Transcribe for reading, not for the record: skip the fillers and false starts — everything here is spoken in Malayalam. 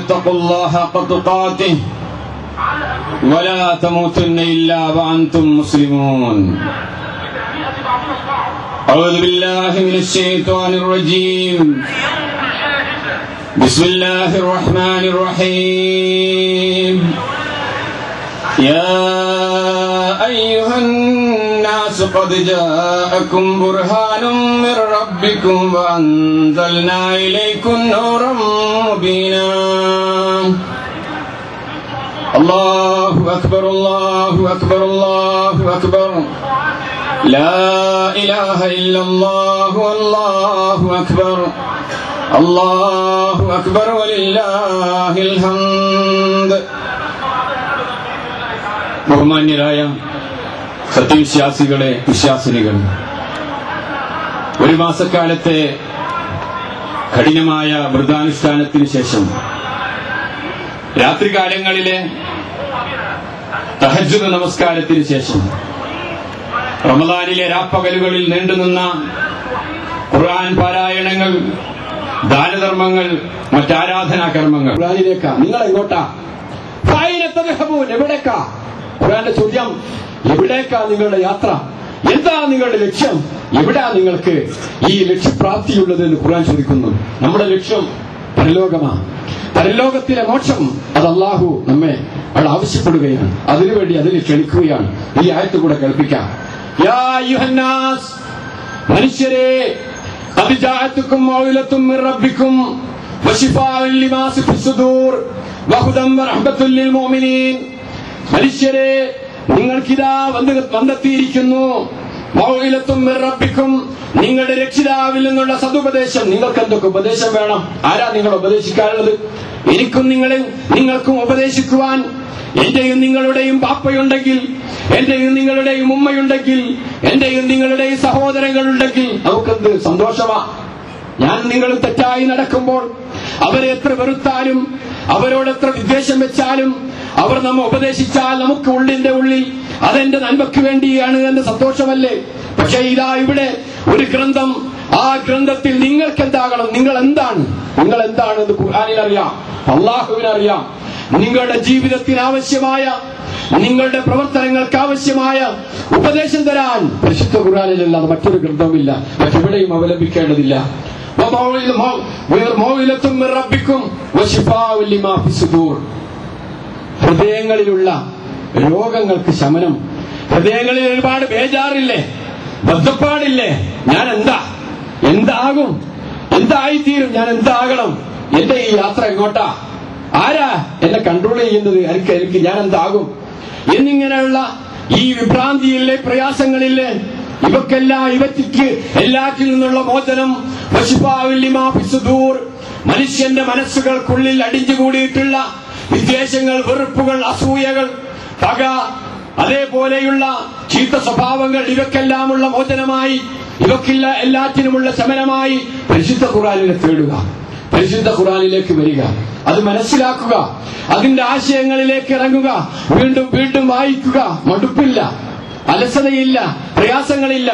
اتقوا الله حق تقاته ولا تموتن إلا وأنتم مسلمون. أعوذ بالله من الشيطان الرجيم. بسم الله الرحمن الرحيم. يا أيها الناس قد جاءكم برهان من ربكم وأنزلنا إليكم نورا مبينا. الله أكبر الله أكبر الله أكبر. لا إله إلا الله والله أكبر. الله أكبر ولله الحمد. ബഹുമാന്യരായ സത്യവിശ്വാസികളെ, വിശ്വാസിനികൾ, ഒരു മാസക്കാലത്തെ കഠിനമായ വ്രതാനുഷ്ഠാനത്തിന് ശേഷം രാത്രികാലങ്ങളിലെ തഹജ്ജുദ് നമസ്കാരത്തിന് ശേഷം റമദാനിലെ രാപ്പകലുകളിൽ നീണ്ടുനിന്ന ഖുർആൻ പാരായണങ്ങൾ, ദാനധർമ്മങ്ങൾ, മറ്റാരാധനാ കർമ്മങ്ങൾ. ഖുർആനിലേക്കാ നിങ്ങൾ എങ്ങോട്ടാ? എവിടേക്കാ? ഖുർആന്റെ ചോദ്യം, എവിടേക്കാ നിങ്ങളുടെ യാത്ര? എന്താ നിങ്ങളുടെ ലക്ഷ്യം? എവിടാ നിങ്ങൾക്ക് ഈ ലക്ഷ്യപ്രാപ്തിയുള്ളത് എന്ന് ഖുർആൻ ചോദിക്കുന്നു. നമ്മുടെ ലക്ഷ്യം പരലോകമാണ്. പരലോകത്തിലെ മോക്ഷം അത് അല്ലാഹു നമ്മെ അവിടെ ആവശ്യപ്പെടുകയാണ്. അതിനുവേണ്ടി അതിൽ ക്ഷണിക്കുകയാണ്. ഈ ആയത്ത് കൂടെ കേൾപ്പിക്കാം. യാ അയ്യുഹന്നാസ്, മനുഷ്യരെ, ഖദ് ജാഅതുകും മൗഇലത്തും മിർ റബ്ബിക്കും വശിഫാഉൻ ലിമാ ഫിസ്സുദൂർ വഹുദൻ വറഹ്മത്തുൽ ലിൽ മുഅ്മിനീൻ. മനുഷ്യരെ, നിങ്ങൾക്കിതാ വന്നെത്തിയിരിക്കുന്നു മൗഇലത്തും മിർ റബ്ബിക്കും, നിങ്ങളുടെ രക്ഷിതാവിൽ നിന്നുള്ള സതുപദേശം. നിങ്ങൾക്ക് എന്തൊക്കെ ഉപദേശം വേണം? ആരാ നിങ്ങൾ ഉപദേശിക്കാനുള്ളത്? എനിക്കും നിങ്ങൾക്കും ഉപദേശിക്കുവാൻ എന്റെയും നിങ്ങളുടെയും പാപ്പയുണ്ടെങ്കിൽ, എന്റെയും നിങ്ങളുടെയും ഉമ്മയുണ്ടെങ്കിൽ, എന്റെയും നിങ്ങളുടെയും സഹോദരങ്ങളുണ്ടെങ്കിൽ നമുക്കെന്ത് സന്തോഷമാ. ഞാൻ നിങ്ങൾ തെറ്റായി നടക്കുമ്പോൾ അവരെ എത്ര വെറുത്താലും അവരോട് എത്ര വിദ്വേഷം വെച്ചാലും അവർ നമ്മെ ഉപദേശിച്ചാൽ നമുക്ക് ഉള്ളിന്റെ ഉള്ളിൽ അതെന്റെ നന്മയ്ക്ക് വേണ്ടിയാണ് എന്ന സന്തോഷമല്ലേ? പക്ഷെ ഇതാ ഇവിടെ ഒരു ഗ്രന്ഥം, ആ ഗ്രന്ഥത്തിൽ നിങ്ങൾക്ക് എന്താകണം, നിങ്ങൾ എന്താണ് എന്ന് ഖുർആനിൽ അറിയാം, അല്ലാഹുവിനറിയാം. നിങ്ങളുടെ ജീവിതത്തിന് ആവശ്യമായ, നിങ്ങളുടെ പ്രവർത്തനങ്ങൾക്ക് ആവശ്യമായ ഉപദേശം തരാൻ പരിശുദ്ധ ഖുർആനിലല്ലാതെ മറ്റൊരു ഗ്രന്ഥവുമില്ല, മറ്റെവിടെയും അവലംബിക്കേണ്ടതില്ല. ഹൃദയങ്ങളിലുള്ള രോഗങ്ങൾക്ക് ശമനം. ഹൃദയങ്ങളിൽ ഒരുപാട് ബേജാറില്ലേ, ബദ്ധപ്പാടില്ലേ? ഞാൻ എന്താകും, എന്തായിത്തീരും, ഞാൻ എന്താകണം, എന്റെ ഈ യാത്ര എങ്ങോട്ടാ, ആരാ എന്നെ കൺട്രോൾ ചെയ്യുന്നത്, എനിക്ക് ഞാൻ എന്താകും എന്നിങ്ങനെയുള്ള ഈ വിഭ്രാന്തിയിലെ, പ്രയാസങ്ങളിലെ ഇവയ്ക്ക് എല്ലാറ്റിൽ നിന്നുള്ള മോചനം. മനുഷ്യന്റെ മനസ്സുകൾക്കുള്ളിൽ അടിഞ്ഞുകൂടിയിട്ടുള്ള വിദ്വേഷങ്ങൾ, വെറുപ്പുകൾ, അസൂയകൾ, പക, അതേപോലെയുള്ള ചീത്ത സ്വഭാവങ്ങൾ, ഇവക്കെല്ലാമുള്ള മോചനമായി, ഇവക്കില്ല എല്ലാറ്റിനുമുള്ള ശമനമായി പരിശുദ്ധ ഖുർആനിനെ തേടുക, പരിശുദ്ധ ഖുർആനിലേക്ക് വരിക, അത് മനസ്സിലാക്കുക, അതിന്റെ ആശയങ്ങളിലേക്ക് ഇറങ്ങുക, വീണ്ടും വീണ്ടും വായിക്കുക. മടുപ്പില്ല, അലസതയില്ല, പ്രയാസങ്ങളില്ല.